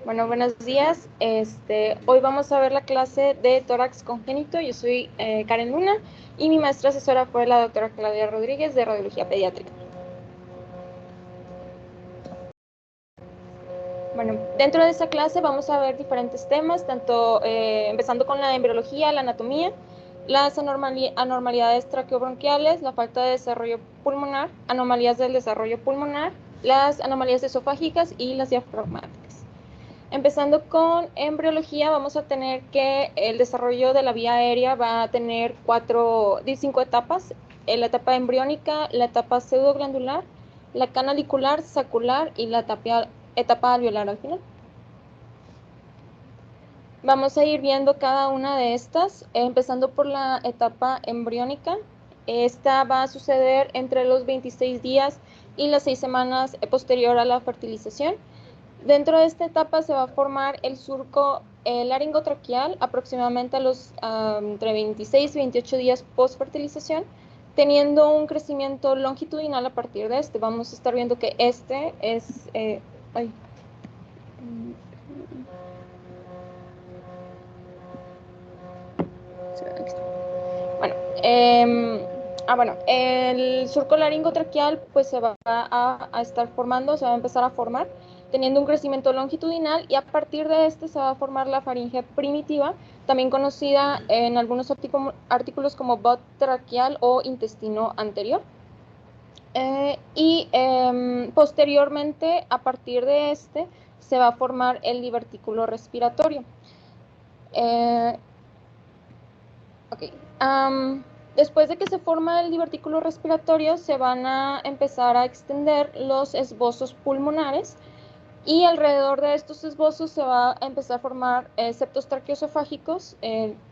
Bueno, buenos días. Hoy vamos a ver la clase de tórax congénito. Yo soy Karen Luna y mi maestra asesora fue la doctora Claudia Rodríguez de Radiología Pediátrica. Bueno, dentro de esta clase vamos a ver diferentes temas, tanto empezando con la embriología, la anatomía, las anormalidades traqueobronquiales, la falta de desarrollo pulmonar, anomalías del desarrollo pulmonar, las anomalías esofágicas y las diafragmáticas. Empezando con embriología, vamos a tener que el desarrollo de la vía aérea va a tener 5 etapas: la etapa embriónica, la etapa pseudoglandular, la canalicular, sacular y la etapa alveolar al final. Vamos a ir viendo cada una de estas, empezando por la etapa embriónica. Esta va a suceder entre los 26 días y las 6 semanas posterior a la fertilización. Dentro de esta etapa se va a formar el surco laringotraqueal aproximadamente a los entre 26 y 28 días post fertilización, teniendo un crecimiento longitudinal a partir de este. Vamos a estar viendo que este es... Bueno, el surco laringotraqueal pues se va a estar formando, se va a empezar a formar, teniendo un crecimiento longitudinal, y a partir de este se va a formar la faringe primitiva, también conocida en algunos artículos como bot traqueal o intestino anterior. Posteriormente, a partir de este, se va a formar el divertículo respiratorio. Después de que se forma el divertículo respiratorio, se van a empezar a extender los esbozos pulmonares, y alrededor de estos esbozos se va a empezar a formar septos traqueoesofágicos.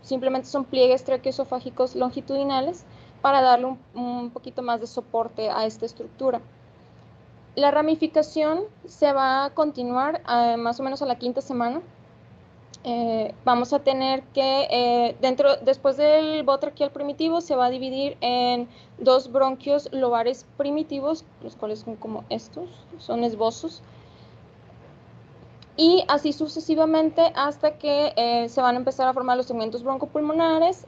Simplemente son pliegues traqueoesofágicos longitudinales para darle un poquito más de soporte a esta estructura. La ramificación se va a continuar más o menos a la 5ª semana. Vamos a tener que, después del bot traqueal primitivo, se va a dividir en 2 bronquios lobares primitivos, los cuales son como estos, son esbozos, y así sucesivamente hasta que se van a empezar a formar los segmentos broncopulmonares,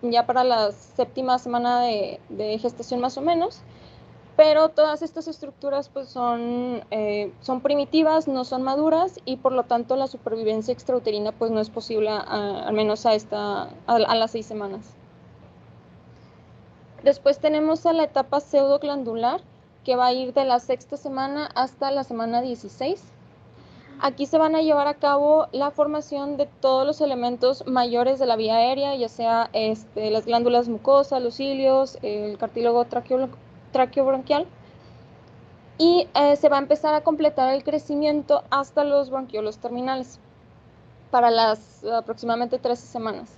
ya para la 7ª semana de gestación más o menos. Pero todas estas estructuras pues son primitivas, no son maduras, y por lo tanto la supervivencia extrauterina pues no es posible al menos a las 6 semanas. Después tenemos a la etapa pseudoglandular, que va a ir de la 6ª semana hasta la semana 16. Aquí se van a llevar a cabo la formación de todos los elementos mayores de la vía aérea, ya sea las glándulas mucosas, los cilios, el cartílago traqueobronquial, y se va a empezar a completar el crecimiento hasta los bronquiolos terminales para las aproximadamente 13 semanas.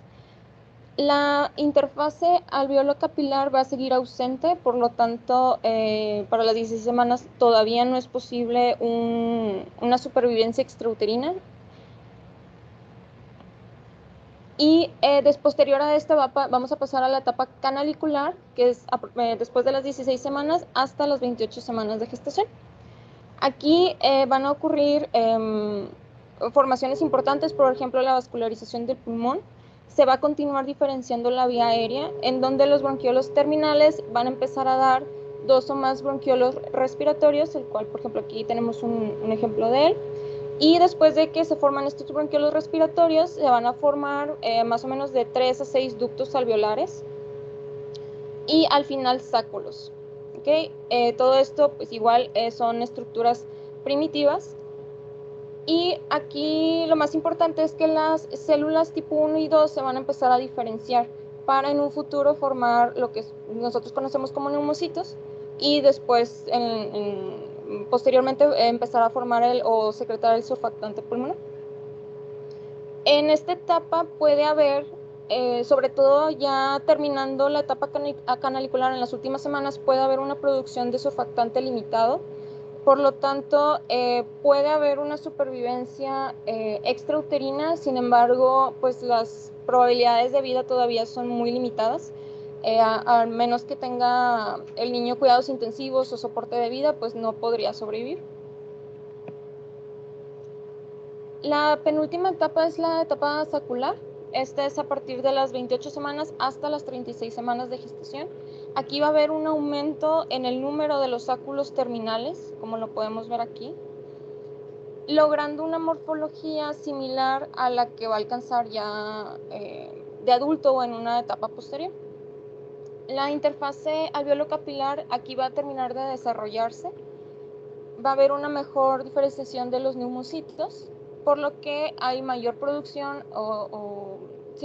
La interfase alveolo-capilar va a seguir ausente, por lo tanto, para las 16 semanas todavía no es posible una supervivencia extrauterina. Y posterior a esta vamos a pasar a la etapa canalicular, que es después de las 16 semanas hasta las 28 semanas de gestación. Aquí van a ocurrir formaciones importantes, por ejemplo, la vascularización del pulmón. Se va a continuar diferenciando la vía aérea, en donde los bronquiolos terminales van a empezar a dar 2 o más bronquiolos respiratorios, el cual, por ejemplo, aquí tenemos un ejemplo de él. Y después de que se forman estos bronquiolos respiratorios, se van a formar más o menos de 3 a 6 ductos alveolares, y al final sáculos. ¿Okay? Todo esto pues igual son estructuras primitivas, y aquí lo más importante es que las células tipo 1 y 2 se van a empezar a diferenciar para en un futuro formar lo que nosotros conocemos como neumocitos, y después posteriormente empezar a formar o secretar el surfactante pulmonar. En esta etapa puede haber, sobre todo ya terminando la etapa canalicular en las últimas semanas, puede haber una producción de surfactante limitado. Por lo tanto, puede haber una supervivencia extrauterina. Sin embargo, pues las probabilidades de vida todavía son muy limitadas. A menos que tenga el niño cuidados intensivos o soporte de vida, pues no podría sobrevivir. La penúltima etapa es la etapa sacular. Esta es a partir de las 28 semanas hasta las 36 semanas de gestación. Aquí va a haber un aumento en el número de los sáculos terminales, como lo podemos ver aquí, logrando una morfología similar a la que va a alcanzar ya de adulto o en una etapa posterior. La interfase alveolo-capilar aquí va a terminar de desarrollarse. Va a haber una mejor diferenciación de los neumocitos, por lo que hay mayor producción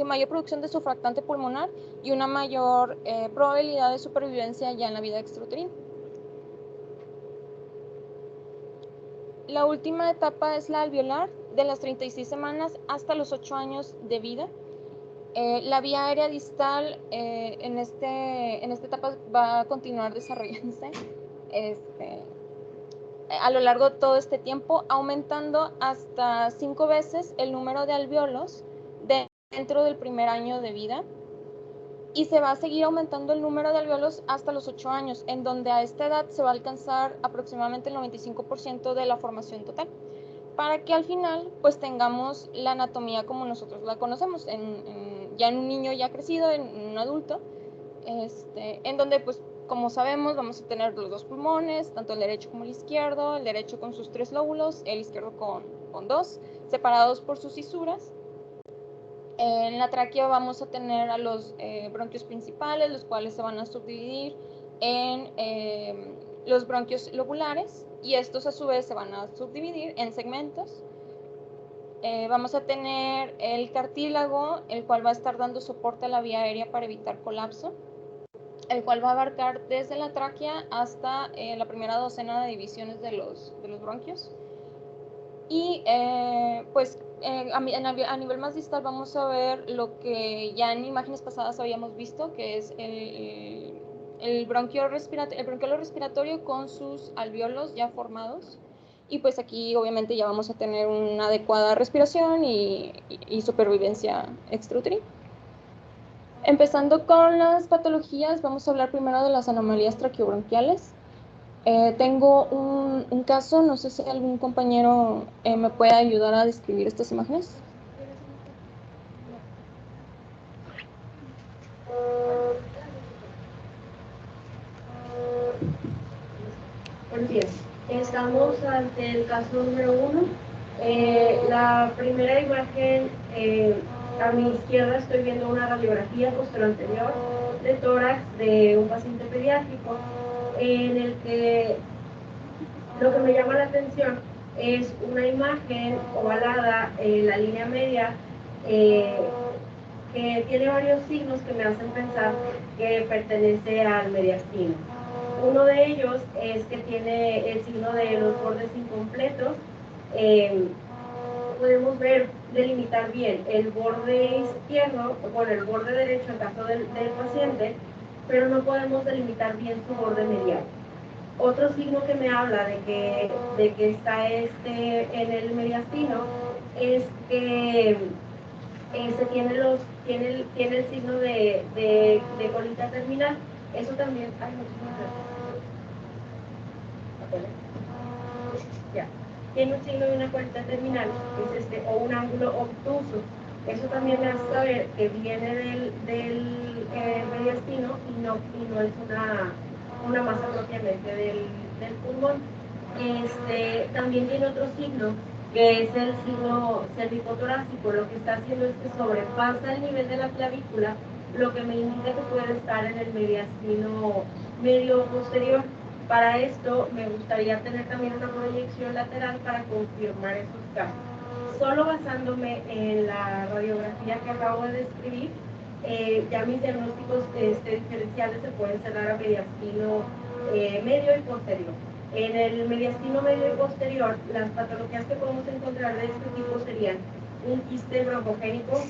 mayor producción de surfactante pulmonar y una mayor probabilidad de supervivencia ya en la vida extrauterina. La última etapa es la alveolar, de las 36 semanas hasta los 8 años de vida. La vía aérea distal en esta etapa va a continuar desarrollándose a lo largo de todo este tiempo, aumentando hasta 5 veces el número de alvéolos dentro del primer año de vida, y se va a seguir aumentando el número de alvéolos hasta los 8 años, en donde a esta edad se va a alcanzar aproximadamente el 95% de la formación total, para que al final pues tengamos la anatomía como nosotros la conocemos, ya en un niño ya crecido, en un adulto, en donde pues como sabemos vamos a tener los dos pulmones, tanto el derecho como el izquierdo, el derecho con sus 3 lóbulos, el izquierdo con 2, separados por sus fisuras. En la tráquea vamos a tener a los bronquios principales, los cuales se van a subdividir en los bronquios lobulares, y estos a su vez se van a subdividir en segmentos. Vamos a tener el cartílago, el cual va a estar dando soporte a la vía aérea para evitar colapso, el cual va a abarcar desde la tráquea hasta la primera docena de divisiones de los bronquios. Y pues a nivel más distal vamos a ver lo que ya en imágenes pasadas habíamos visto, que es el bronquiolo respiratorio con sus alvéolos ya formados. Y pues aquí obviamente ya vamos a tener una adecuada respiración y supervivencia extrauterina. Empezando con las patologías, vamos a hablar primero de las anomalías traqueobronquiales. Tengo un caso, no sé si algún compañero me puede ayudar a describir estas imágenes. Buenos días. Estamos ante el caso número 1. La primera imagen, a mi izquierda estoy viendo una radiografía posterior de tórax de un paciente pediátrico, en el que lo que me llama la atención es una imagen ovalada en la línea media, que tiene varios signos que me hacen pensar que pertenece al mediastino. Uno de ellos es que tiene el signo de los bordes incompletos. Podemos delimitar bien el borde izquierdo, bueno, el borde derecho en caso del paciente, pero no podemos delimitar bien su borde medial. Otro signo que me habla de que está en el mediastino es que tiene el signo de colita terminal. Eso también, ya, tiene un signo de una colita terminal, que es o un ángulo obtuso. Eso también me hace saber que viene del mediastino y no es una masa propiamente del pulmón. También tiene otro signo, que es el signo cervicotorácico. Lo que está haciendo es que sobrepasa el nivel de la clavícula, lo que me indica que puede estar en el mediastino medio posterior. Para esto me gustaría tener también una proyección lateral para confirmar esos casos. Solo basándome en la radiografía que acabo de describir, ya mis diagnósticos diferenciales se pueden cerrar a mediastino medio y posterior. En el mediastino medio y posterior, las patologías que podemos encontrar de este tipo serían un quiste broncogénico,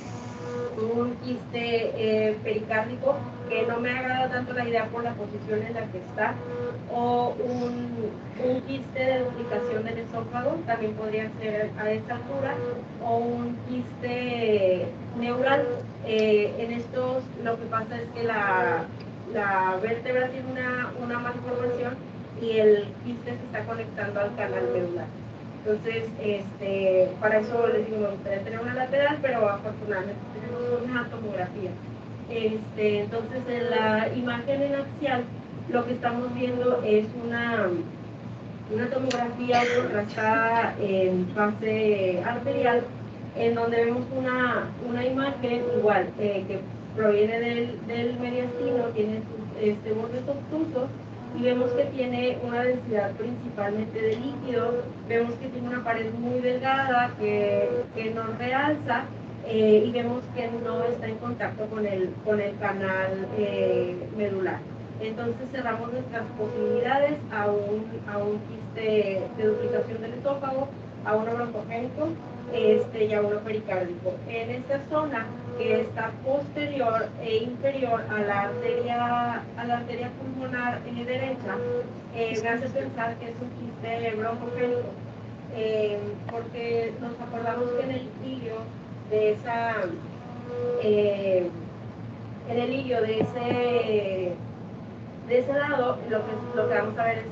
un quiste pericárdico, que no me agrada tanto la idea por la posición en la que está, o un quiste de duplicación del esófago, también podría ser a esta altura, o un quiste neural. En estos lo que pasa es que la vértebra tiene una malformación y el quiste se está conectando al canal medular. Entonces, para eso les digo, me gustaría tener una lateral, pero afortunadamente tenemos una tomografía. Entonces, en la imagen en axial, lo que estamos viendo es una tomografía contrastada en fase arterial, en donde vemos una imagen igual, que proviene del mediastino, tiene sus bordes obtusos, y vemos que tiene una densidad principalmente de líquido, vemos que tiene una pared muy delgada que nos realza, y vemos que no está en contacto con el canal medular. Entonces cerramos nuestras posibilidades a un quiste de duplicación del esófago, a uno broncogénico y a uno pericárdico. En esta zona que está posterior e inferior a la arteria pulmonar derecha, me hace pensar que es un quiste broncogénico, porque nos acordamos que en el hilio de esa de ese lado, lo que vamos a ver es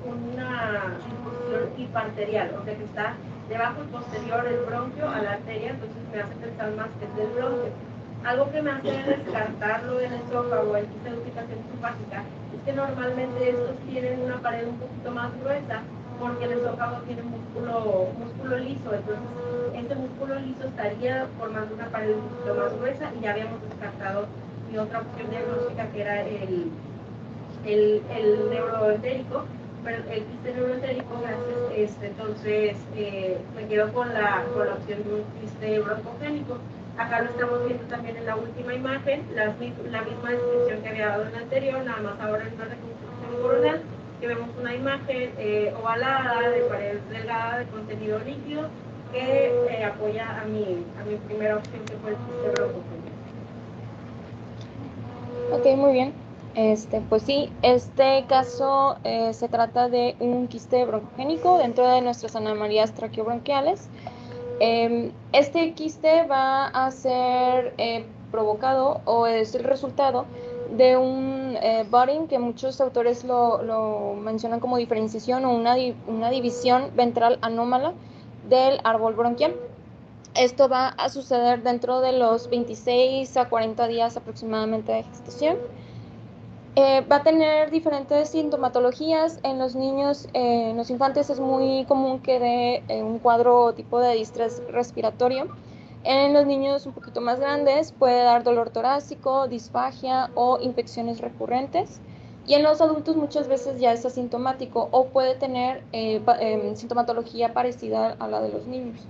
una disposición hiparterial, o sea que está debajo y posterior del bronquio a la arteria, entonces me hace pensar más que es del bronquio. Algo que me hace descartarlo del esófago, el quiste de duplicación esofágica, es que normalmente estos tienen una pared un poquito más gruesa, porque el esófago tiene músculo liso, entonces este músculo liso estaría formando una pared un poquito más gruesa, y ya habíamos descartado mi otra opción diagnóstica, que era el neuroentérico, pero el quiste neuroentérico, gracias, entonces me quedo con la opción de un quiste broncogénico. Acá lo estamos viendo también en la última imagen, la misma descripción que había dado en la anterior, nada más ahora en una reconstrucción coronal, que vemos una imagen ovalada, de pared delgada, de contenido líquido, que apoya a mi primera opción, que fue el quiste broncogénico. Ok, muy bien. Pues sí, este caso se trata de un quiste broncogénico dentro de nuestras anomalias traqueobronquiales. Este quiste va a ser provocado, o es el resultado de un budding, que muchos autores lo mencionan como diferenciación o una división ventral anómala del árbol bronquial. Esto va a suceder dentro de los 26 a 40 días aproximadamente de gestación. Va a tener diferentes sintomatologías. En los niños, en los infantes es muy común que dé un cuadro tipo de distrés respiratorio. En los niños un poquito más grandes puede dar dolor torácico, disfagia o infecciones recurrentes. Y en los adultos muchas veces ya es asintomático o puede tener sintomatología parecida a la de los niños.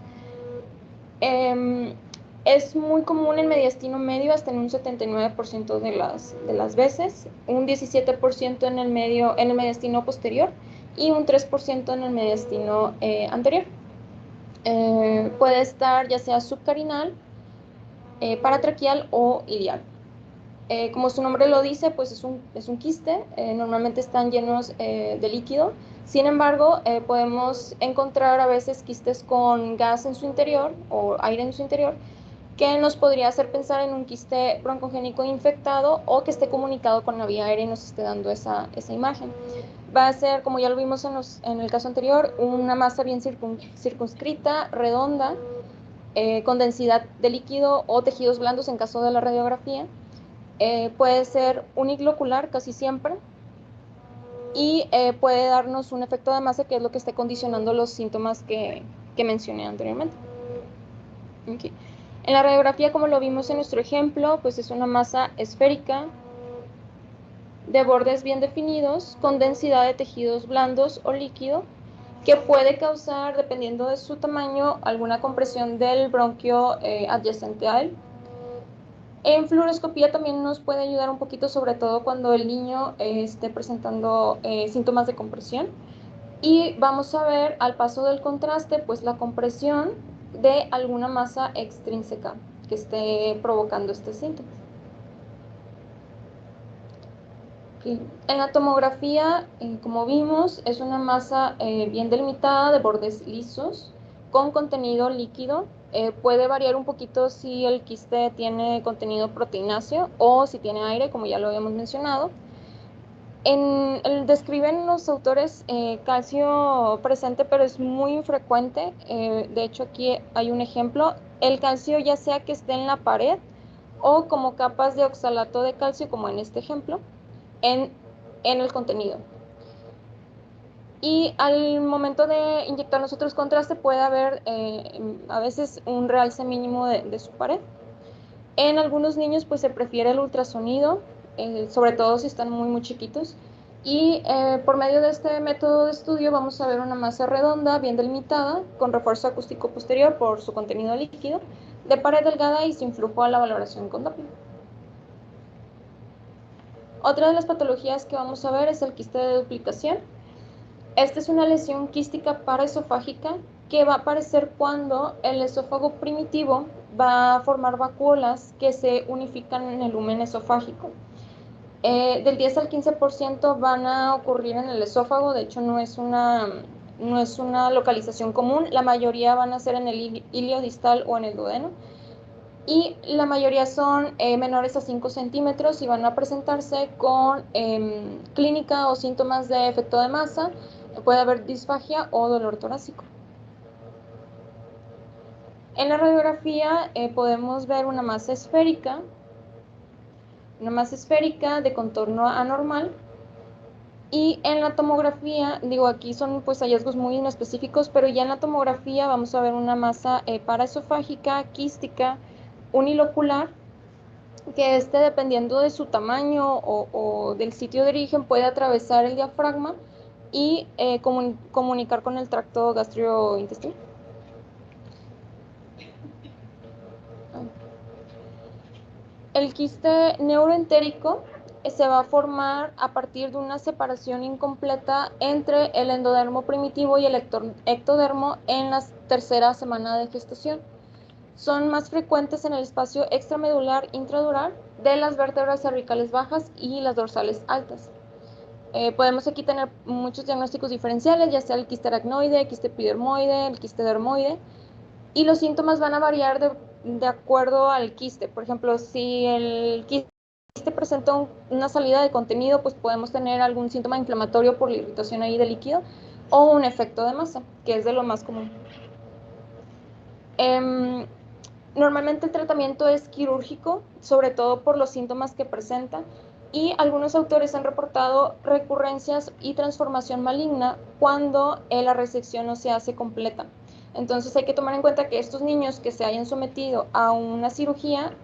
Es muy común en mediastino medio, hasta en un 79% de las veces, un 17% en el mediastino posterior y un 3% en el mediastino anterior. Puede estar ya sea subcarinal, paratraqueal o ilial. Como su nombre lo dice, pues es un quiste, normalmente están llenos de líquido. Sin embargo, podemos encontrar a veces quistes con gas en su interior o aire en su interior, que nos podría hacer pensar en un quiste broncogénico infectado o que esté comunicado con la vía aérea y nos esté dando esa imagen. Va a ser, como ya lo vimos en el caso anterior, una masa bien circunscrita, redonda, con densidad de líquido o tejidos blandos en caso de la radiografía. Puede ser uniglocular casi siempre, y puede darnos un efecto de masa, que es lo que esté condicionando los síntomas que mencioné anteriormente. Okay. En la radiografía, como lo vimos en nuestro ejemplo, pues es una masa esférica de bordes bien definidos con densidad de tejidos blandos o líquido, que puede causar, dependiendo de su tamaño, alguna compresión del bronquio adyacente a él. En fluoroscopía también nos puede ayudar un poquito, sobre todo cuando el niño esté presentando síntomas de compresión. Y vamos a ver al paso del contraste, pues la compresión de alguna masa extrínseca que esté provocando este síntoma. En la tomografía, como vimos, es una masa bien delimitada de bordes lisos con contenido líquido. Puede variar un poquito si el quiste tiene contenido proteináceo o si tiene aire, como ya lo habíamos mencionado. Describen los autores calcio presente, pero es muy infrecuente. De hecho, aquí hay un ejemplo. El calcio ya sea que esté en la pared o como capas de oxalato de calcio, como en este ejemplo, en el contenido. Y al momento de inyectar nosotros contraste puede haber a veces un realce mínimo de su pared. En algunos niños pues se prefiere el ultrasonido, sobre todo si están muy chiquitos. Y por medio de este método de estudio vamos a ver una masa redonda, bien delimitada, con refuerzo acústico posterior por su contenido líquido, de pared delgada y sin flujo a la valoración con Doppler. Otra de las patologías que vamos a ver es el quiste de duplicación. Esta es una lesión quística paraesofágica que va a aparecer cuando el esófago primitivo va a formar vacuolas que se unifican en el lumen esofágico. Del 10 al 15% van a ocurrir en el esófago, de hecho no es una localización común, la mayoría van a ser en el ilio distal o en el duodeno, y la mayoría son menores a 5 centímetros y van a presentarse con clínica o síntomas de efecto de masa, puede haber disfagia o dolor torácico. En la radiografía podemos ver una masa esférica de contorno anormal. Y en la tomografía, digo, aquí son pues hallazgos muy inespecíficos, pero ya en la tomografía vamos a ver una masa paraesofágica, quística, unilocular, que dependiendo de su tamaño o del sitio de origen, puede atravesar el diafragma y comunicar con el tracto gastrointestinal. El quiste neuroentérico se va a formar a partir de una separación incompleta entre el endodermo primitivo y el ectodermo en la tercera semana de gestación. Son más frecuentes en el espacio extramedular intradural de las vértebras cervicales bajas y las dorsales altas. Podemos aquí tener muchos diagnósticos diferenciales, ya sea el quiste aracnoide, el quiste epidermoide, el quiste dermoide, y los síntomas van a variar de acuerdo al quiste. Por ejemplo, si el quiste presenta una salida de contenido, pues podemos tener algún síntoma inflamatorio por la irritación ahí del líquido o un efecto de masa, que es de lo más común. Normalmente el tratamiento es quirúrgico, sobre todo por los síntomas que presenta, y algunos autores han reportado recurrencias y transformación maligna cuando la resección no se hace completa. Entonces hay que tomar en cuenta que estos niños que se hayan sometido a una cirugía,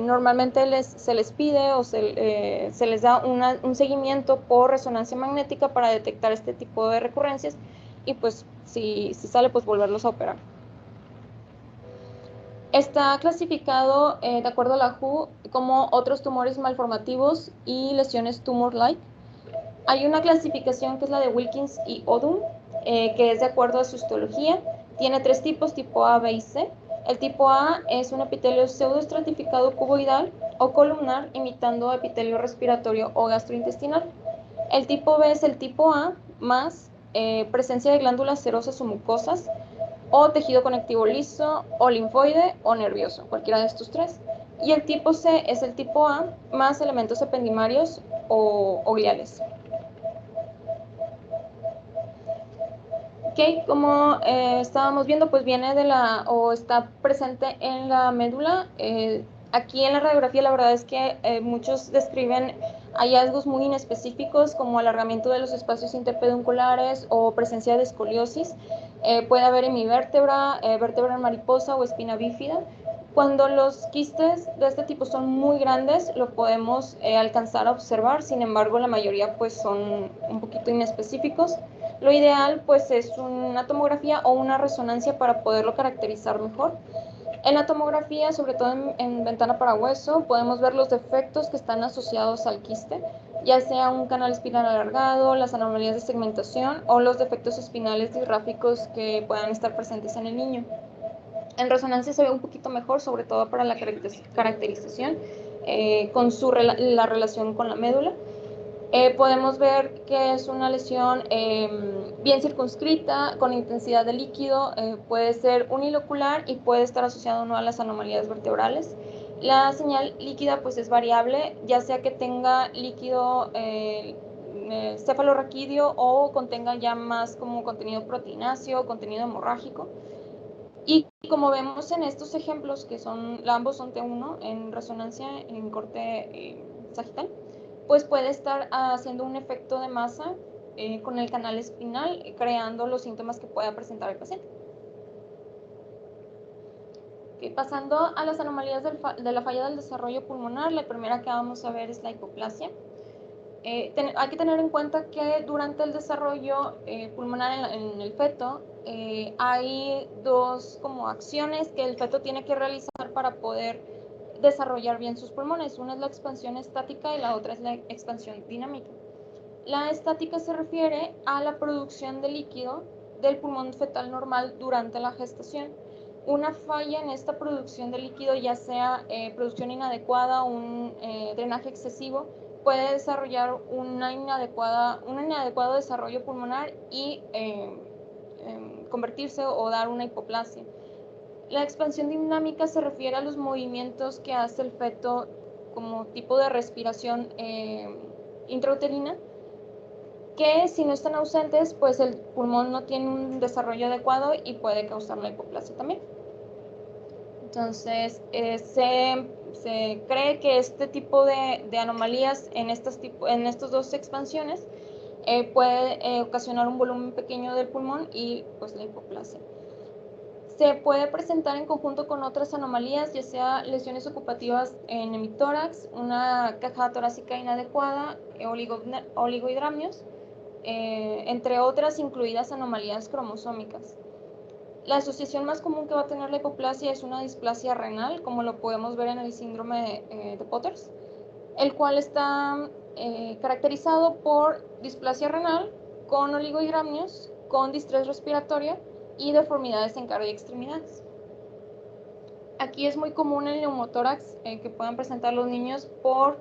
normalmente se les pide o se les da un seguimiento por resonancia magnética para detectar este tipo de recurrencias y pues si sale, pues volverlos a operar. Está clasificado, de acuerdo a la WHO, como otros tumores malformativos y lesiones tumor-like. Hay una clasificación que es la de Wilkins y Odum, que es de acuerdo a su histología. Tiene 3 tipos, tipo A, B y C. El tipo A es un epitelio pseudoestratificado cuboidal o columnar, imitando epitelio respiratorio o gastrointestinal. El tipo B es el tipo A más presencia de glándulas serosas o mucosas, o tejido conectivo liso, o linfoide, o nervioso, cualquiera de estos 3. Y el tipo C es el tipo A más elementos ependimarios o gliales. Ok, como estábamos viendo, pues viene o está presente en la médula. Aquí en la radiografía la verdad es que muchos describen hallazgos muy inespecíficos como alargamiento de los espacios interpedunculares o presencia de escoliosis. Puede haber hemivértebra, vértebra en mariposa o espina bífida. Cuando los quistes de este tipo son muy grandes, lo podemos alcanzar a observar, sin embargo la mayoría pues son un poquito inespecíficos. Lo ideal pues es una tomografía o una resonancia para poderlo caracterizar mejor. En la tomografía, sobre todo en ventana para hueso, podemos ver los defectos que están asociados al quiste, ya sea un canal espinal alargado, las anomalías de segmentación o los defectos espinales disráficos que puedan estar presentes en el niño. En resonancia se ve un poquito mejor, sobre todo para la caracterización con la relación con la médula. Podemos ver que es una lesión bien circunscrita, con intensidad de líquido, puede ser unilocular y puede estar asociado o no a las anomalías vertebrales. La señal líquida pues es variable, ya sea que tenga líquido cefalorraquídeo o contenga ya más como contenido proteináceo, contenido hemorrágico. Y como vemos en estos ejemplos, que ambos son T1 en resonancia en corte sagital, pues puede estar haciendo un efecto de masa con el canal espinal, creando los síntomas que pueda presentar el paciente. Okay, pasando a las anomalías de la falla del desarrollo pulmonar, la primera que vamos a ver es la hipoplasia. Hay que tener en cuenta que durante el desarrollo pulmonar en el feto hay dos como acciones que el feto tiene que realizar para poder desarrollar bien sus pulmones. Una es la expansión estática y la otra es la expansión dinámica. La estática se refiere a la producción de líquido del pulmón fetal normal durante la gestación. Una falla en esta producción de líquido, ya sea producción inadecuada o un drenaje excesivo, puede desarrollar un inadecuado desarrollo pulmonar y convertirse o dar una hipoplasia. La expansión dinámica se refiere a los movimientos que hace el feto como tipo de respiración intrauterina, que si no están ausentes, pues el pulmón no tiene un desarrollo adecuado y puede causar la hipoplasia también. Entonces, se cree que este tipo de anomalías en estas dos expansiones puede ocasionar un volumen pequeño del pulmón y pues la hipoplasia. Se puede presentar en conjunto con otras anomalías, ya sea lesiones ocupativas en hemitórax, una caja torácica inadecuada, oligohidramios, entre otras, incluidas anomalías cromosómicas. La asociación más común que va a tener la hipoplasia es una displasia renal, como lo podemos ver en el síndrome de Potters, el cual está caracterizado por displasia renal con oligohidramios, con distrés respiratoria y deformidades en cardio y extremidades. Aquí es muy común el neumotórax que puedan presentar los niños por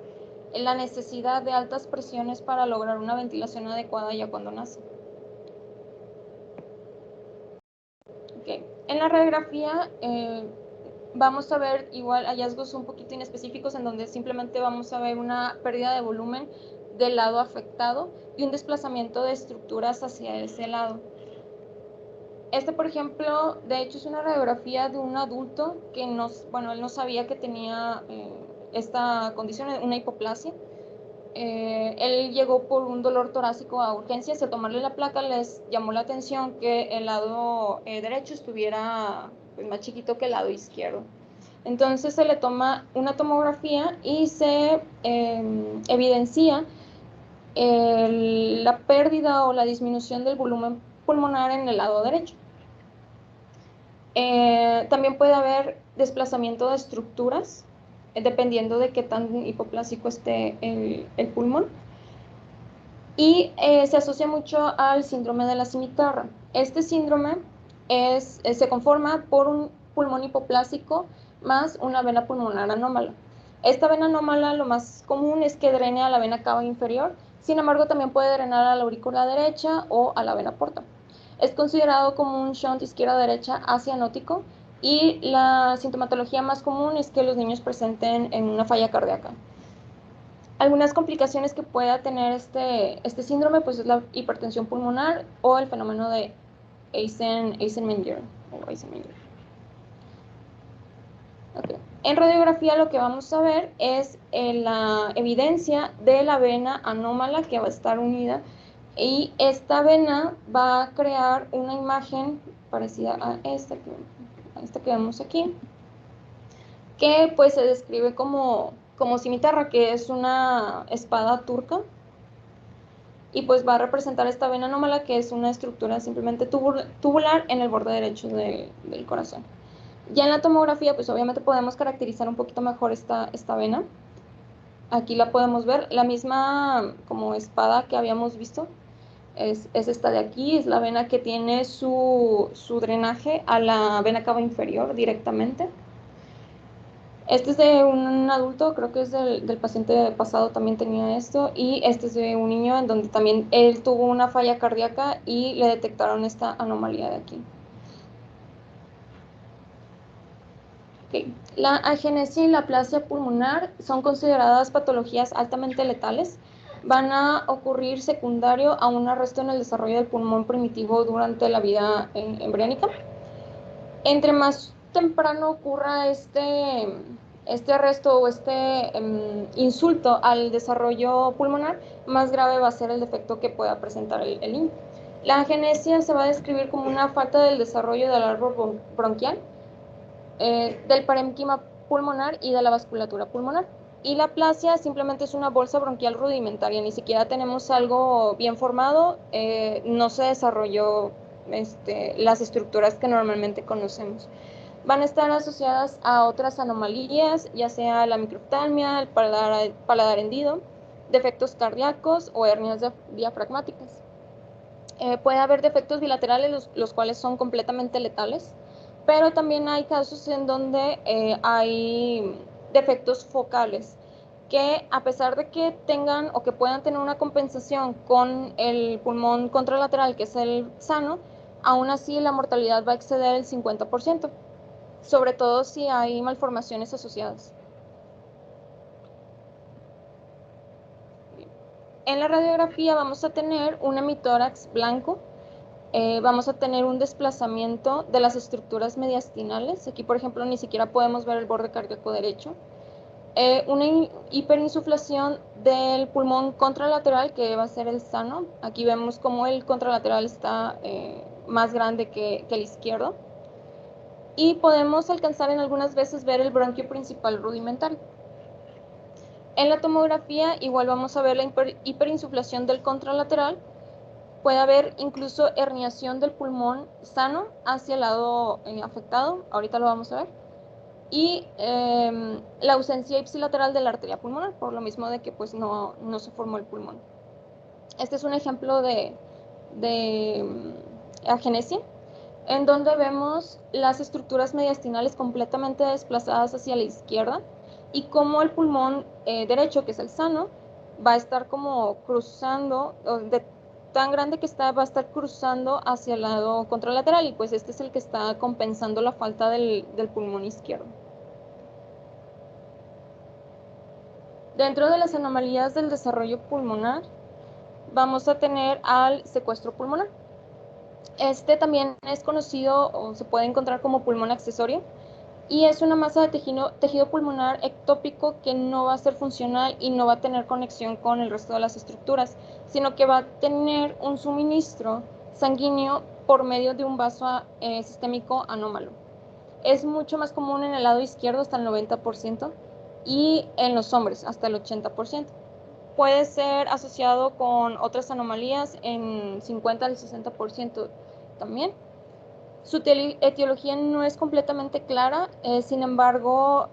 la necesidad de altas presiones para lograr una ventilación adecuada ya cuando nacen. Okay. En la radiografía vamos a ver igual hallazgos un poquito inespecíficos en donde simplemente vamos a ver una pérdida de volumen del lado afectado y un desplazamiento de estructuras hacia ese lado. Por ejemplo, de hecho es una radiografía de un adulto que él no sabía que tenía esta condición, una hipoplasia. Él llegó por un dolor torácico a urgencias. Al tomarle la placa les llamó la atención que el lado derecho estuviera pues, más chiquito que el lado izquierdo. Entonces se le toma una tomografía y se evidencia la pérdida o la disminución del volumen pulmonar en el lado derecho. También puede haber desplazamiento de estructuras dependiendo de qué tan hipoplásico esté el pulmón. Y se asocia mucho al síndrome de la cimitarra. Este síndrome se conforma por un pulmón hipoplásico más una vena pulmonar anómala. Esta vena anómala lo más común es que drene a la vena cava inferior, sin embargo también puede drenar a la aurícula derecha o a la vena porta. Es considerado como un shunt izquierda-derecha acianótico y la sintomatología más común es que los niños presenten en una falla cardíaca. Algunas complicaciones que pueda tener este síndrome pues es la hipertensión pulmonar o el fenómeno de Eisenmenger. Okay. En radiografía lo que vamos a ver es la evidencia de la vena anómala que va a estar unida y esta vena va a crear una imagen parecida a esta que vemos aquí, que pues se describe como cimitarra, que es una espada turca, y pues va a representar esta vena anómala, que es una estructura simplemente tubular en el borde derecho del corazón. Ya en la tomografía, pues obviamente podemos caracterizar un poquito mejor esta vena. Aquí la podemos ver, la misma como espada que habíamos visto, es esta de aquí, es la vena que tiene su drenaje a la vena cava inferior directamente. Este es de un adulto, creo que es del paciente pasado también tenía esto, y este es de un niño en donde también él tuvo una falla cardíaca y le detectaron esta anomalía de aquí. Okay. La agenesia y la aplasia pulmonar son consideradas patologías altamente letales. van a ocurrir secundario a un arresto en el desarrollo del pulmón primitivo durante la vida embriónica. Entre más temprano ocurra este arresto o insulto al desarrollo pulmonar, más grave va a ser el defecto que pueda presentar el niño. La agenesia se va a describir como una falta del desarrollo del árbol bronquial, del parénquima pulmonar y de la vasculatura pulmonar. Y la aplasia simplemente es una bolsa bronquial rudimentaria, ni siquiera tenemos algo bien formado, no se desarrolló las estructuras que normalmente conocemos. Van a estar asociadas a otras anomalías, ya sea la microftalmia, el paladar hendido, defectos cardíacos o hernias diafragmáticas. Puede haber defectos bilaterales, los cuales son completamente letales, pero también hay casos en donde hay defectos focales, que a pesar de que tengan o que puedan tener una compensación con el pulmón contralateral, que es el sano, aún así la mortalidad va a exceder el 50%, sobre todo si hay malformaciones asociadas. En la radiografía vamos a tener un hemitórax blanco, vamos a tener un desplazamiento de las estructuras mediastinales. Aquí, por ejemplo, ni siquiera podemos ver el borde cardíaco derecho. Una hiperinsuflación del pulmón contralateral, que va a ser el sano. Aquí vemos cómo el contralateral está más grande que el izquierdo. Y podemos alcanzar en algunas veces ver el bronquio principal rudimentario. En la tomografía igual vamos a ver la hiperinsuflación del contralateral. Puede haber incluso herniación del pulmón sano hacia el lado afectado, ahorita lo vamos a ver, y la ausencia ipsilateral de la arteria pulmonar, por lo mismo de que pues no se formó el pulmón. Este es un ejemplo de agenesia, en donde vemos las estructuras mediastinales completamente desplazadas hacia la izquierda y cómo el pulmón derecho, que es el sano, va a estar como cruzando, tan grande que va a estar cruzando hacia el lado contralateral, y pues este es el que está compensando la falta del pulmón izquierdo. Dentro de las anomalías del desarrollo pulmonar, vamos a tener al secuestro pulmonar. Este también es conocido o se puede encontrar como pulmón accesorio, y es una masa de tejido pulmonar ectópico que no va a ser funcional y no va a tener conexión con el resto de las estructuras, sino que va a tener un suministro sanguíneo por medio de un vaso sistémico anómalo. Es mucho más común en el lado izquierdo, hasta el 90%, y en los hombres hasta el 80%. Puede ser asociado con otras anomalías en 50 al 60% también. Su etiología no es completamente clara, sin embargo,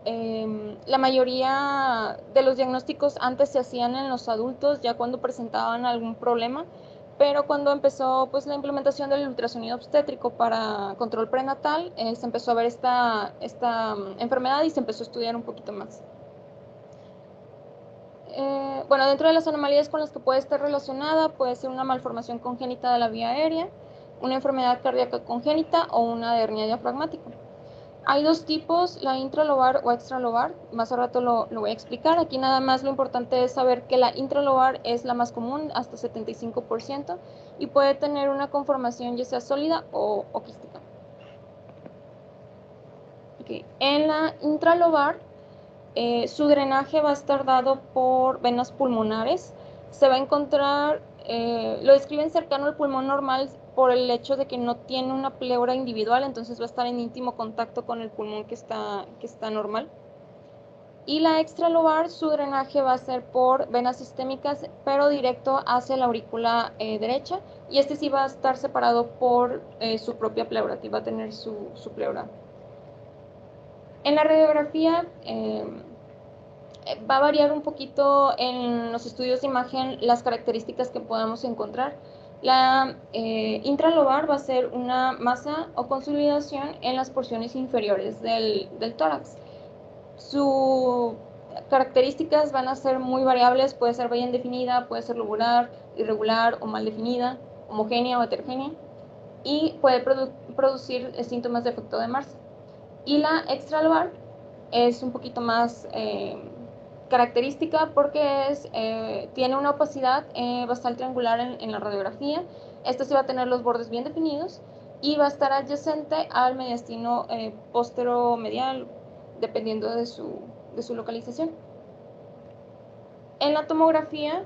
la mayoría de los diagnósticos antes se hacían en los adultos, ya cuando presentaban algún problema, pero cuando empezó pues, la implementación del ultrasonido obstétrico para control prenatal, se empezó a ver esta enfermedad y se empezó a estudiar un poquito más. Bueno, dentro de las anomalías con las que puede estar relacionada, puede ser una malformación congénita de la vía aérea, una enfermedad cardíaca congénita o una hernia diafragmática. Hay dos tipos, la intralobar o extralobar, más a rato lo voy a explicar. Aquí nada más lo importante es saber que la intralobar es la más común, hasta 75%, y puede tener una conformación ya sea sólida o quística. Okay. En la intralobar, su drenaje va a estar dado por venas pulmonares. Se va a encontrar, lo describen cercano al pulmón normal por el hecho de que no tiene una pleura individual, entonces va a estar en íntimo contacto con el pulmón que está normal. Y la extralobar, su drenaje va a ser por venas sistémicas, pero directo hacia la aurícula derecha, y este sí va a estar separado por su propia pleura, que va a tener su pleura. En la radiografía va a variar un poquito en los estudios de imagen las características que podamos encontrar. La intralobar va a ser una masa o consolidación en las porciones inferiores del tórax. Sus características van a ser muy variables, puede ser bien definida, puede ser lobular, irregular o mal definida, homogénea o heterogénea, y puede producir síntomas de efecto de Marsa. Y la extralobar es un poquito más característica porque tiene una opacidad bastante triangular en la radiografía. Esta sí va a tener los bordes bien definidos y va a estar adyacente al mediastino posteromedial, dependiendo de su localización. En la tomografía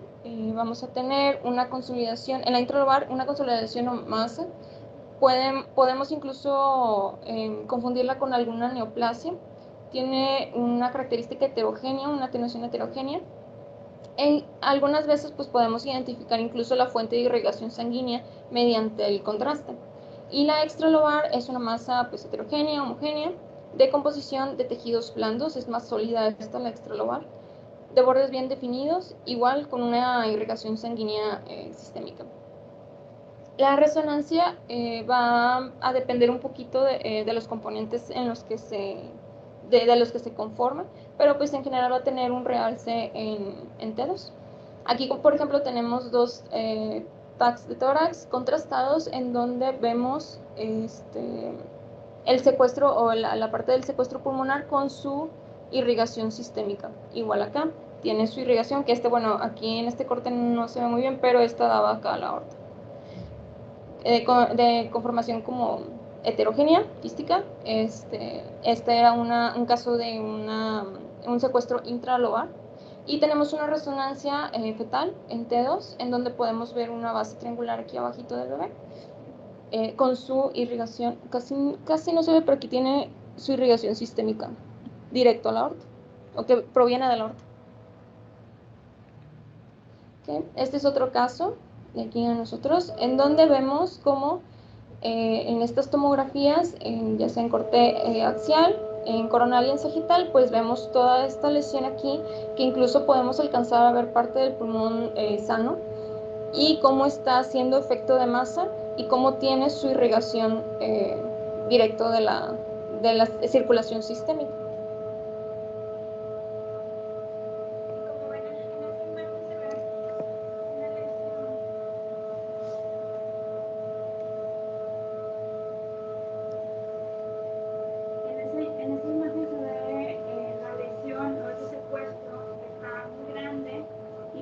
vamos a tener una consolidación, en la intralobar, una consolidación o masa. Podemos incluso confundirla con alguna neoplasia. Tiene una característica heterogénea, una atenuación heterogénea. Algunas veces pues, podemos identificar incluso la fuente de irrigación sanguínea mediante el contraste. Y la extralobar es una masa pues, heterogénea, homogénea, de composición de tejidos blandos, es más sólida esta, la extralobar, de bordes bien definidos, igual con una irrigación sanguínea sistémica. La resonancia va a depender un poquito de los componentes en los que de los que se conforman, pero pues en general va a tener un realce en T2. Aquí, por ejemplo, tenemos dos tags de tórax contrastados en donde vemos el secuestro o la parte del secuestro pulmonar con su irrigación sistémica. Igual acá tiene su irrigación, que bueno, aquí en este corte no se ve muy bien, pero esta daba acá a la aorta. De conformación como heterogénea, quística. Este era un caso de un secuestro intralobar. Y tenemos una resonancia fetal en T2, en donde podemos ver una base triangular aquí abajito del bebé, con su irrigación, casi no se ve, pero aquí tiene su irrigación sistémica, directo a la aorta, o que proviene de la aorta. ¿Okay? Este es otro caso de aquí a nosotros, en donde vemos cómo en estas tomografías, ya sea en corte axial, en coronal y en sagital, pues vemos toda esta lesión aquí, que incluso podemos alcanzar a ver parte del pulmón sano, y cómo está haciendo efecto de masa y cómo tiene su irrigación directo de la circulación sistémica.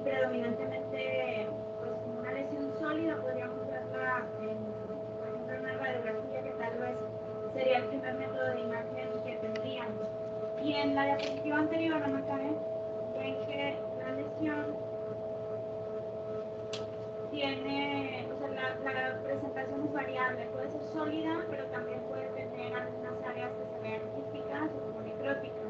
Predominantemente pues como una lesión sólida, podríamos verla por ejemplo en una radiografía, que tal vez sería el primer método de imagen que tendríamos. Y en la diapositiva anterior, Ana Karen, ven que la lesión tiene, o sea, la presentación es variable, puede ser sólida, pero también puede tener algunas áreas que se vean quísticas o como necróticas.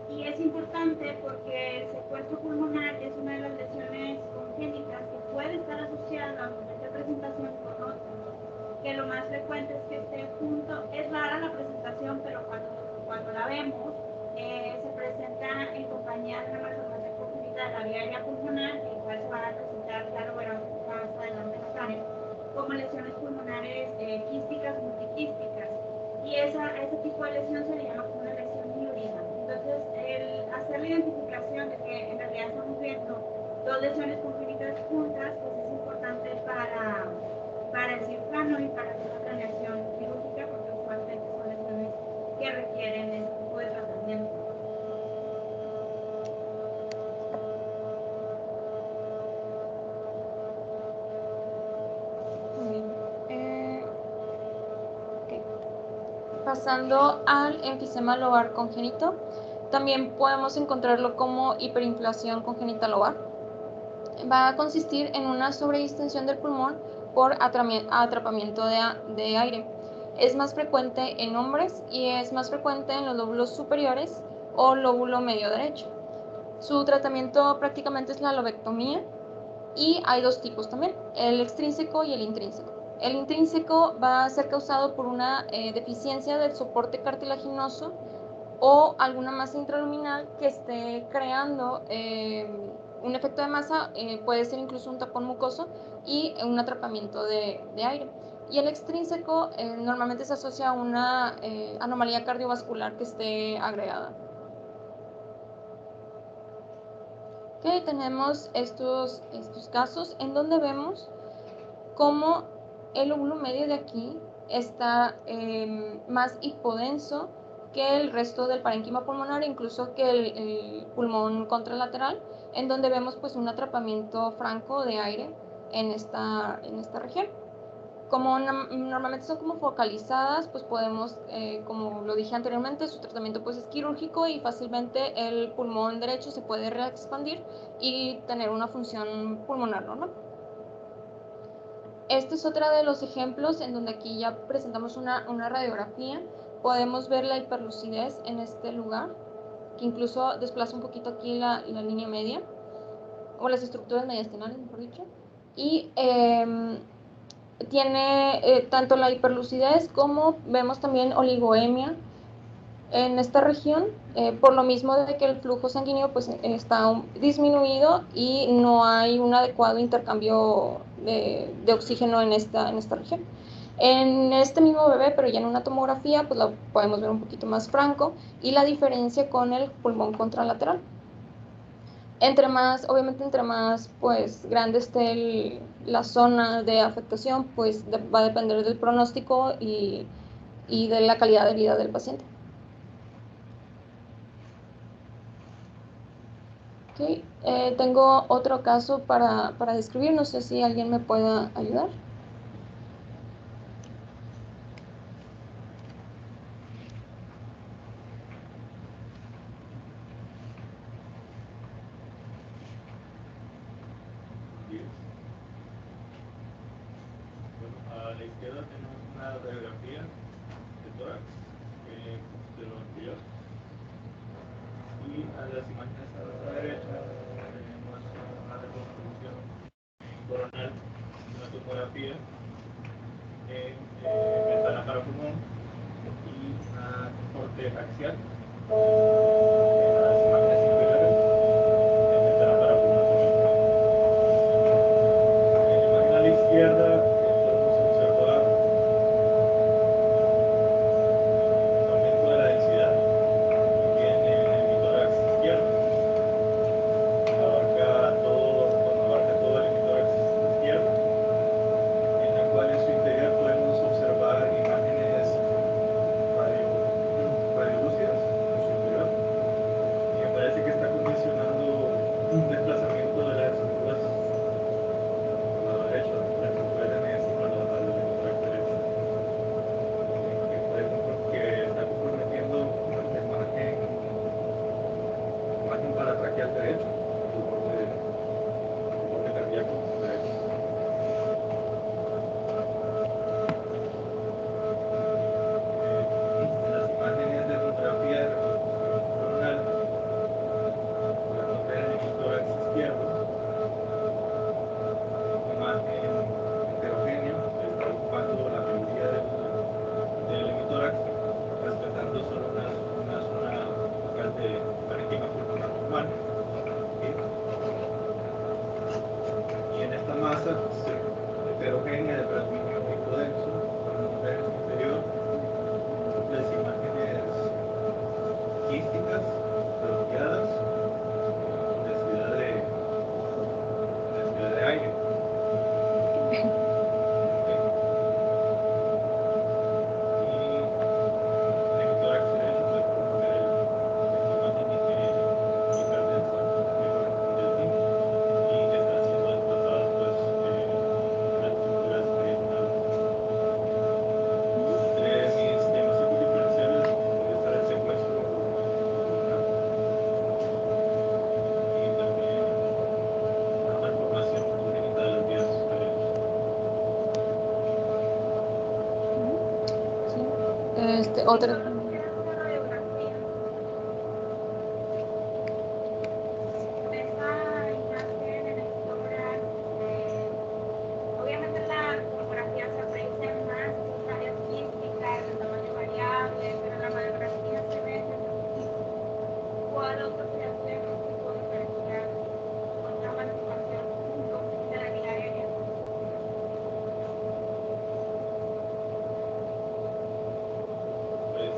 Y es importante porque el secuestro pulmonar es una de las lesiones congénitas que puede estar asociada a una presentación con otra, que lo más frecuente es que esté junto. Es rara la presentación, pero cuando la vemos, se presenta en compañía de una malformación congénita de la vía aérea pulmonar, que igual se van a presentar, ya lo verán más adelante, como lesiones pulmonares quísticas o multiquísticas. Y ese tipo de lesión se le llama como una lesión híbrida. Entonces, el hacer la identificación de que en realidad estamos viendo dos lesiones congénitas juntas, pues es importante para el cirujano y para hacer la planeación quirúrgica, porque usualmente son lesiones que requieren ese tipo de tratamiento. Pasando al enfisema lobar congénito, también podemos encontrarlo como hiperinflación congénita lobar. Va a consistir en una sobredistensión del pulmón por atrapamiento de aire. Es más frecuente en hombres y es más frecuente en los lóbulos superiores o lóbulo medio derecho. Su tratamiento prácticamente es la lobectomía, y hay dos tipos también, el extrínseco y el intrínseco. El intrínseco va a ser causado por una deficiencia del soporte cartilaginoso o alguna masa intraluminal que esté creando un efecto de masa, puede ser incluso un tapón mucoso y un atrapamiento de aire. Y el extrínseco normalmente se asocia a una anomalía cardiovascular que esté agregada. Okay, tenemos estos casos en donde vemos cómo el lóbulo medio de aquí está más hipodenso que el resto del parénquima pulmonar, incluso que el pulmón contralateral, en donde vemos pues un atrapamiento franco de aire en esta región. Como normalmente son como focalizadas, pues podemos, como lo dije anteriormente, su tratamiento pues es quirúrgico y fácilmente el pulmón derecho se puede reexpandir y tener una función pulmonar normal. Este es otro de los ejemplos en donde aquí ya presentamos una radiografía. Podemos ver la hiperlucidez en este lugar, que incluso desplaza un poquito aquí la línea media, o las estructuras mediastinales, mejor dicho. Y tiene tanto la hiperlucidez como vemos también oligoemia en esta región, por lo mismo de que el flujo sanguíneo pues, está disminuido y no hay un adecuado intercambio de oxígeno en esta región. En este mismo bebé, pero ya en una tomografía, pues lo podemos ver un poquito más franco y la diferencia con el pulmón contralateral. Obviamente entre más pues grande esté la zona de afectación, pues va a depender del pronóstico y de la calidad de vida del paciente. Okay. Tengo otro caso para describir, no sé si alguien me pueda ayudar. A la izquierda tenemos una radiografía de tórax de lo anterior, y a las imágenes a la derecha tenemos una reconstrucción coronal de una tomografía en ventana para pulmón y una corte axial en las imágenes inferiores en ventana para pulmón también. En la imagen a la izquierda podemos observar aumento de la densidad que tiene el hemitórax izquierdo. Abarca todo el hemitórax izquierdo, en la cual en su interior podemos observar imágenes radiolúcidas en su interior, y me parece que está condicionando un desplazamiento de las estructuras por la derecha, la estructura de encima al hemitórax derecho, que está comprometiendo la imagen paratraqueal derecho, el borde cardíaco derecho. En las imágenes de tomografía de reconstrucción coronal podemos ver el hemitórax izquierdo, imagen heterogénea que está ocupando la mayoría del hemitórax, respetando solo una zona focal de parénquima pulmonar normal. Y en esta masa heterogénea de plasminio denso podemos ver en su interior las imágenes quísticas, bronquiadas, con densidad de aire. Y en el tórax derecho podemos ver esta imagen hiperdensa que corresponde al fin y que están siendo desplazadas pues, las estructuras mediastinales. Entre mis diagnósticos diferenciales puede estar el secuestro pulmonar y también una malformación congénita de las vías aéreas. Sí. Otra. Solo quiero una radiografía. Esa imagen en el tórax, obviamente la tomografía se aprecian más sus áreas quísticas, de tamaño variable, pero en la radiografía se ve ese poquito. ¿Cuál otro sería su diagnóstico diferencial? ¿Otra manifestación de la vía aérea? Pues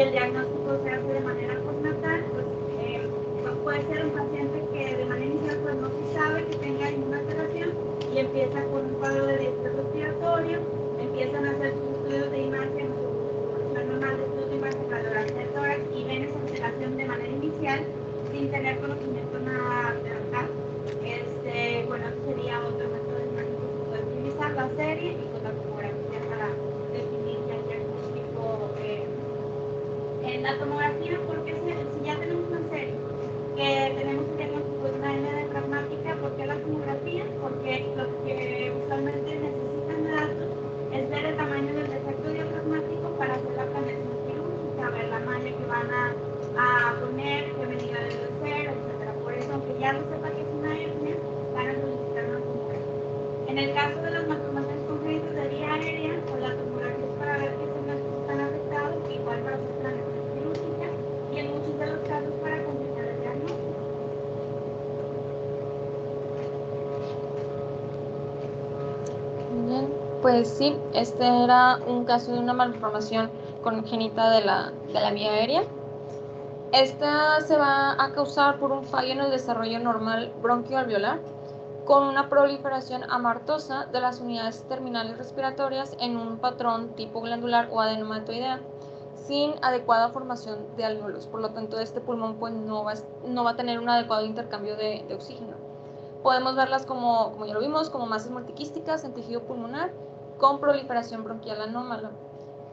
y el diagnóstico se hace de manera postnatal, pues puede ser un paciente que de manera inicial pues no se sabe que tenga ninguna alteración y empieza con un cuadro de distrés respiratorio, empiezan a hacer sus estudios de imagen, su evolución normal de estudios de imagen, radiografía de tórax y ven esa alteración de manera inicial sin tener conocimiento nada tratar. Bueno, eso sería otro método de diagnóstico. Se puede utilizar la serie y con la tomografía para definir ya el diagnóstico. En la tomografía, porque si ya tenemos una serie, que tenemos un diagnóstico de una hernia diafragmática, ¿por qué la tomografía? Porque lo que usualmente necesitan de datos es ver el tamaño del defecto diafragmático para hacer la planeación quirúrgica, ver la malla que van a poner, qué medida debe ser, etcétera. Por eso, aunque ya lo sepa que es una hernia, van a solicitar una tomografía. En el caso de las malformaciones congénitas de vía aérea, pues la tomografía es para ver qué segmentos están afectados, igual para hacer planeación quirúrgica y en muchos de los casos para completar el diagnóstico. Bien, pues sí, este era un caso de una malformación congénita de la vía aérea. Esta se va a causar por un fallo en el desarrollo normal bronquioalveolar con una proliferación amartosa de las unidades terminales respiratorias en un patrón tipo glandular o adenomatoidea sin adecuada formación de alvéolos. Por lo tanto, este pulmón pues, no va a tener un adecuado intercambio de oxígeno. Podemos verlas como ya lo vimos, como masas multiquísticas en tejido pulmonar con proliferación bronquial anómala.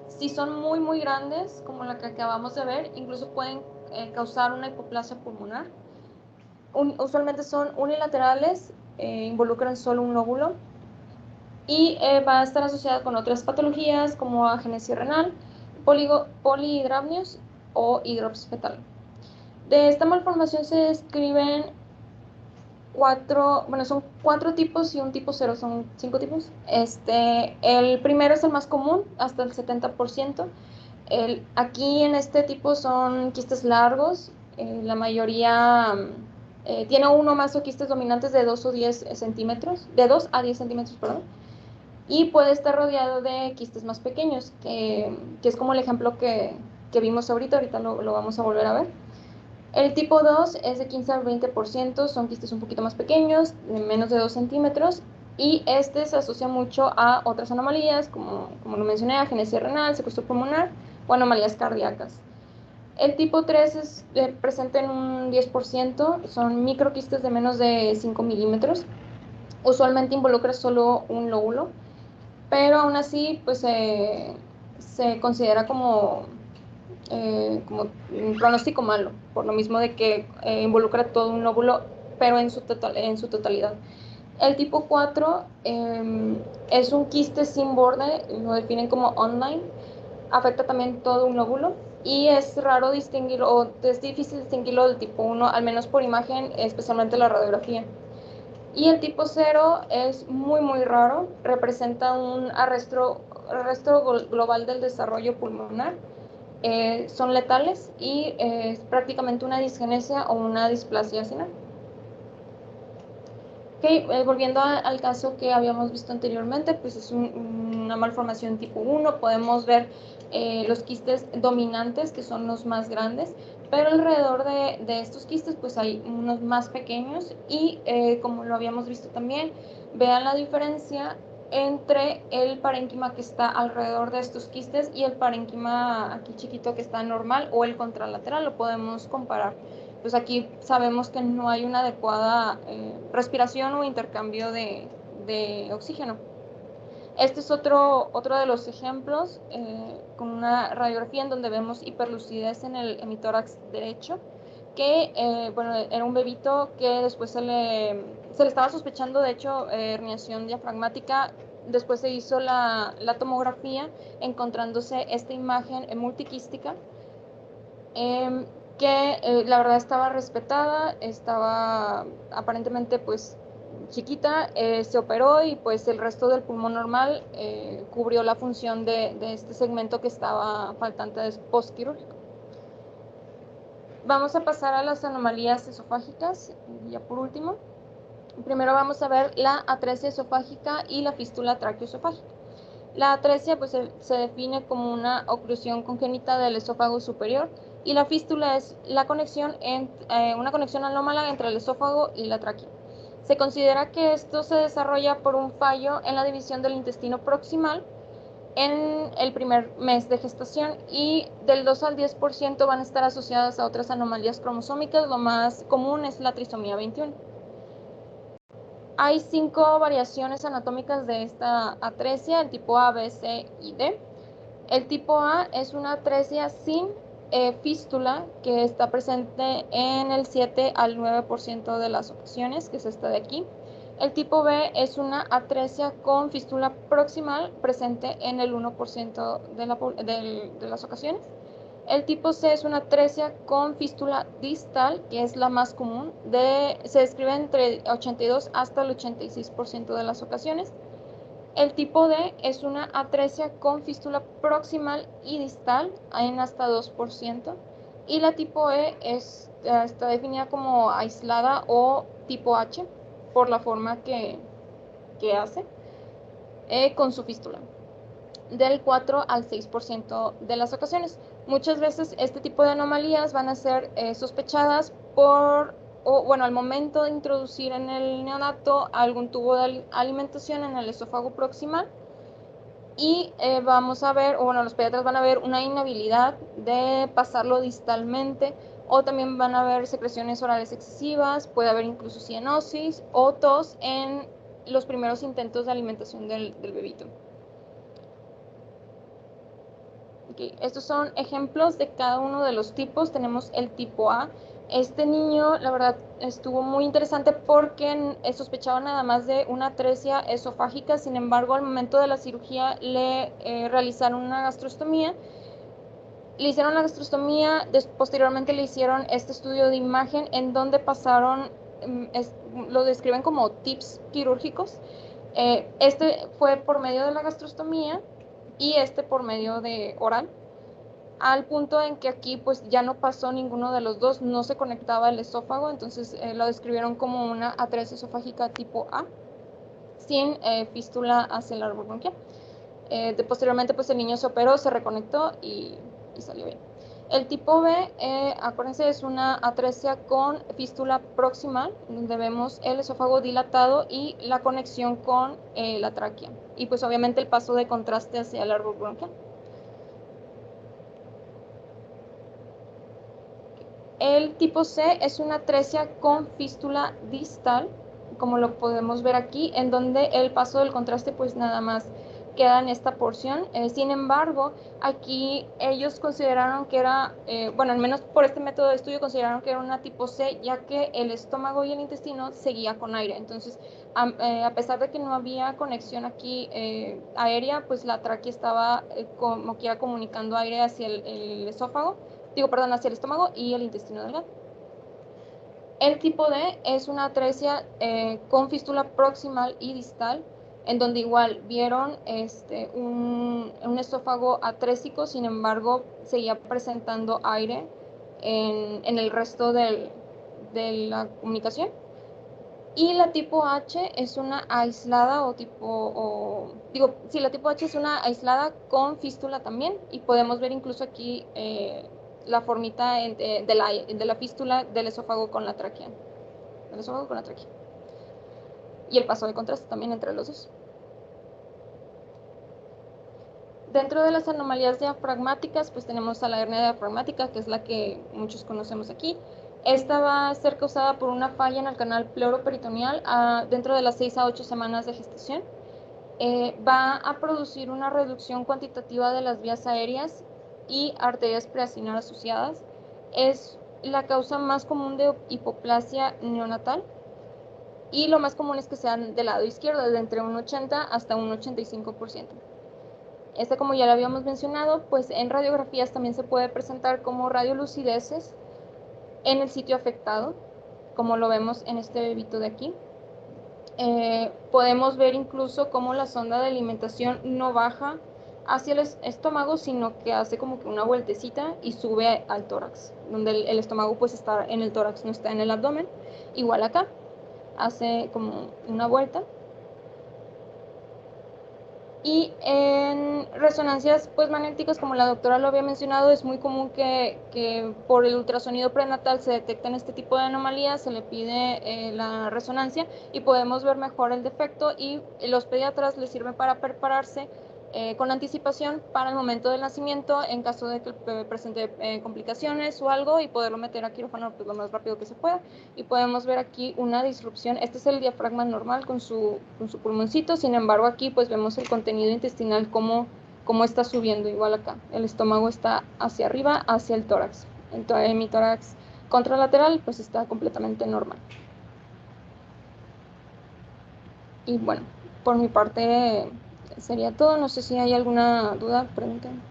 Si son muy, muy grandes, como la que acabamos de ver, incluso pueden causar una hipoplasia pulmonar. Usualmente son unilaterales, involucran solo un lóbulo y va a estar asociada con otras patologías como agenesia renal, polihidramnios o hidrops fetal. De esta malformación se describen son 4 tipos y un tipo 0, son 5 tipos. El primero es el más común, hasta el 70%. Aquí en este tipo son quistes largos, la mayoría tiene uno más o quistes dominantes de 2 o 10 centímetros, de 2 a 10 centímetros, perdón, y puede estar rodeado de quistes más pequeños, que es como el ejemplo que vimos ahorita lo vamos a volver a ver. El tipo 2 es de 15 al 20%, son quistes un poquito más pequeños, de menos de 2 centímetros, y se asocia mucho a otras anomalías, como lo mencioné, agenesia renal, secuestro pulmonar o anomalías cardíacas. El tipo 3 es presente en un 10%, son microquistes de menos de 5 milímetros, usualmente involucra solo un lóbulo, pero aún así pues, se considera como un pronóstico malo, por lo mismo de que involucra todo un lóbulo, pero en su totalidad. El tipo 4 es un quiste sin borde, lo definen como online, afecta también todo un lóbulo y es raro distinguirlo, o es difícil distinguirlo del tipo 1, al menos por imagen, especialmente la radiografía. Y el tipo 0 es muy, muy raro, representa un arresto global del desarrollo pulmonar. Son letales y es prácticamente una disgenesia o una displasia sinal. Okay, volviendo al caso que habíamos visto anteriormente, pues es una malformación tipo 1, podemos ver los quistes dominantes, que son los más grandes, pero alrededor de estos quistes pues hay unos más pequeños y como lo habíamos visto también, vean la diferencia entre el parénquima que está alrededor de estos quistes y el parénquima aquí chiquito que está normal o el contralateral, lo podemos comparar. Pues aquí sabemos que no hay una adecuada respiración o intercambio de oxígeno. Este es otro de los ejemplos con una radiografía en donde vemos hiperlucidez en el hemitórax derecho, que era un bebito que después se le estaba sospechando, de hecho, herniación diafragmática. Después se hizo la tomografía, encontrándose esta imagen multiquística, que la verdad estaba respetada, estaba aparentemente pues chiquita, se operó y pues el resto del pulmón normal cubrió la función de este segmento que estaba faltante de postquirúrgico. Vamos a pasar a las anomalías esofágicas, ya por último. Primero vamos a ver la atresia esofágica y la fístula traqueoesofágica. La atresia pues, se define como una oclusión congénita del esófago superior y la fístula es una conexión anómala entre el esófago y la tráquea. Se considera que esto se desarrolla por un fallo en la división del intestino proximal en el primer mes de gestación y del 2 al 10% van a estar asociadas a otras anomalías cromosómicas. Lo más común es la trisomía 21. Hay 5 variaciones anatómicas de esta atresia, el tipo A, B, C y D. El tipo A es una atresia sin fístula que está presente en el 7 al 9% de las ocasiones, que es esta de aquí. El tipo B es una atresia con fístula proximal presente en el 1% de las ocasiones. El tipo C es una atresia con fístula distal, que es la más común, se describe entre 82 hasta el 86% de las ocasiones. El tipo D es una atresia con fístula proximal y distal en hasta 2%. Y la tipo E está definida como aislada o tipo H por la forma que hace con su fístula, del 4 al 6% de las ocasiones. Muchas veces este tipo de anomalías van a ser sospechadas al momento de introducir en el neonato algún tubo de alimentación en el esófago proximal y vamos a ver, los pediatras van a ver una inhabilidad de pasarlo distalmente o también van a haber secreciones orales excesivas, puede haber incluso cianosis o tos en los primeros intentos de alimentación del bebito. Okay. Estos son ejemplos de cada uno de los tipos. Tenemos el tipo A. Este niño, la verdad, estuvo muy interesante porque sospechaba nada más de una atresia esofágica. Sin embargo, al momento de la cirugía le realizaron una gastrostomía. Le hicieron la gastrostomía, posteriormente le hicieron este estudio de imagen en donde pasaron, lo describen como tips quirúrgicos. Este fue por medio de la gastrostomía y este por medio de oral, al punto en que aquí pues ya no pasó ninguno de los dos, no se conectaba el esófago, entonces lo describieron como una atresia esofágica tipo A, sin fístula hacia el árbol bronquial. Posteriormente pues el niño se operó, se reconectó y salió bien. El tipo B, acuérdense, es una atresia con fístula proximal, donde vemos el esófago dilatado y la conexión con la tráquea. Y pues obviamente el paso de contraste hacia el árbol bronquial. El tipo C es una atresia con fístula distal, como lo podemos ver aquí, en donde el paso del contraste pues nada más queda en esta porción. Sin embargo, aquí ellos consideraron que era, al menos por este método de estudio, consideraron que era una tipo C, ya que el estómago y el intestino seguía con aire. Entonces, a pesar de que no había conexión aquí aérea, pues la tráquea estaba como que iba comunicando aire hacia el esófago, hacia el estómago y el intestino delgado. El tipo D es una atresia con fístula proximal y distal, en donde igual vieron un esófago atrésico, sin embargo, seguía presentando aire en el resto de la comunicación. Y la tipo H es una aislada la tipo H es una aislada con fístula también, y podemos ver incluso aquí la formita de la fístula del esófago con la tráquea. Y el paso de contraste también entre los dos. Dentro de las anomalías diafragmáticas, pues tenemos a la hernia diafragmática, que es la que muchos conocemos aquí. Esta va a ser causada por una falla en el canal pleuroperitoneal dentro de las 6 a 8 semanas de gestación. Va a producir una reducción cuantitativa de las vías aéreas y arterias preacinal asociadas. Es la causa más común de hipoplasia neonatal y lo más común es que sean del lado izquierdo, desde entre un 80 hasta un 85%. Esta, como ya lo habíamos mencionado, pues en radiografías también se puede presentar como radiolucideces en el sitio afectado, como lo vemos en este bebito de aquí. Podemos ver incluso cómo la sonda de alimentación no baja hacia el estómago, sino que hace como que una vueltecita y sube al tórax, donde el estómago pues está en el tórax, no está en el abdomen. Igual acá, hace como una vuelta. Y en resonancias pues, magnéticas, como la doctora lo había mencionado, es muy común que por el ultrasonido prenatal se detecten este tipo de anomalías, se le pide la resonancia y podemos ver mejor el defecto, y los pediatras les sirve para prepararse con anticipación para el momento del nacimiento en caso de que el bebé presente complicaciones o algo, y poderlo meter a quirófano pues, lo más rápido que se pueda. Y podemos ver aquí una disrupción. Este es el diafragma normal con su pulmoncito, sin embargo aquí pues vemos el contenido intestinal cómo está subiendo. Igual acá el estómago está hacia arriba, hacia el tórax. Entonces mi tórax contralateral pues está completamente normal. Y bueno, por mi parte sería todo. No sé si hay alguna duda, pregunten.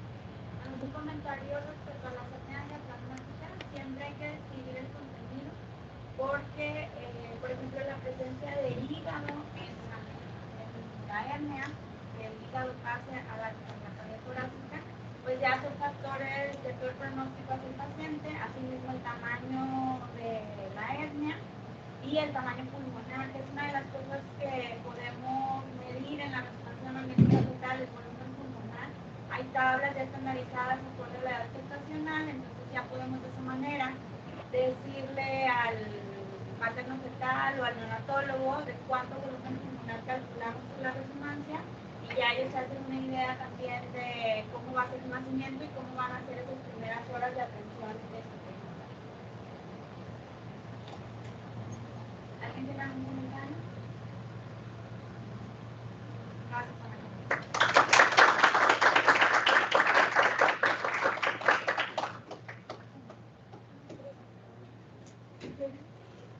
Un comentario respecto a la apnea diafragmática: siempre hay que describir el contenido, porque, por ejemplo, la presencia de hígado en la hernia, que el hígado pase a la cavidad torácica, pues ya son factores de peor pronóstico hacia el paciente. Asimismo, el tamaño de la hernia y el tamaño pulmonar, que es una de las cosas que podemos medir en la resonancia magnética fetal, el volumen pulmonar. Hay tablas ya estandarizadas acorde a la edad gestacional, entonces ya podemos de esa manera decirle al materno fetal o al neonatólogo de cuánto volumen pulmonar calculamos por la resonancia, y ya ellos se hacen una idea también de cómo va a ser el nacimiento y cómo van a ser esas primeras horas de atención de su pequeño. ¿Alguien tiene algún comentario? Gracias, Ana.